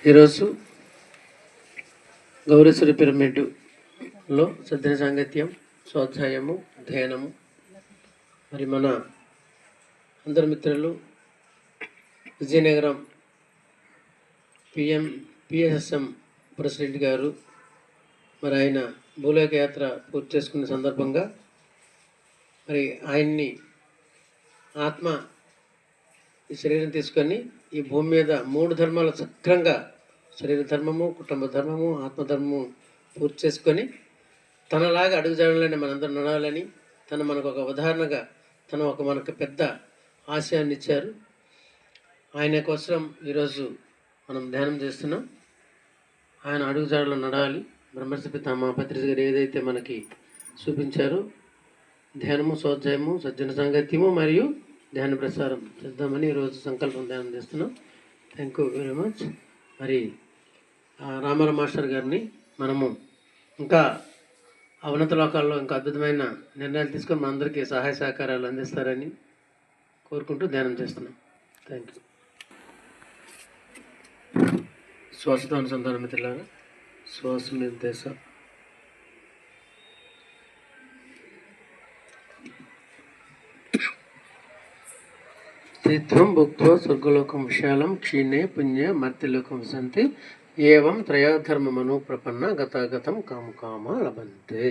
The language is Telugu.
ఈరోజు గౌరేశ్వరి పిరమిడ్లో సజ్జన సాంగత్యం, స్వాధ్యాయము, ధ్యానము. మరి మన అందరి మిత్రులు విజయనగరం పిఎస్ఎస్ఎం ప్రెసిడెంట్ గారు మరి ఆయన భూలోక యాత్ర పూర్తి చేసుకునే సందర్భంగా మరి ఆయన్ని ఆత్మ ఈ శరీరం తీసుకొని ఈ భూమి మీద 3 ధర్మాలు సక్రంగా శరీర ధర్మము, కుటుంబ ధర్మము, ఆత్మధర్మము పూర్తి చేసుకొని తనలాగా అడుగుజాడలని మనందరం నడాలని తను మనకు ఒక ఉదాహరణగా మనకు పెద్ద ఆశయాన్ని ఇచ్చారు. ఆయన కోసం ఈరోజు మనం ధ్యానం చేస్తున్నాం. ఆయన అడుగుజాడలో నడాలి. బ్రహ్మర్షి పితామహ పత్రిజీ గారు ఏదైతే మనకి చూపించారో ధ్యానము, స్వాధ్యాయము, సజ్జన సాంగత్యము మరియు ధ్యాన ప్రసారం చేద్దామని ఈరోజు సంకల్పం ధ్యానం చేస్తున్నాం. Thank you very much. మరి రామారావు మాస్టర్ గారిని మనము ఇంకా ఉన్నత లోకాల్లో ఇంకా అద్భుతమైన నిర్ణయాలు తీసుకొని మన అందరికీ సహాయ సహకారాలు అందిస్తారని కోరుకుంటూ ధ్యానం చేస్తున్నాం. Thank you. శ్వాసతో అనుసంధానం మిత్రులారా, శ్వాస నిర్దేశ తీర్థం భుక్త్వా స్వర్గలోకం విశాలం క్షీణే పుణ్య మర్త్యలోకం సంతి ఏవం త్రయాధర్మమను ప్రపన్న గతాగతం కామ లభంతే.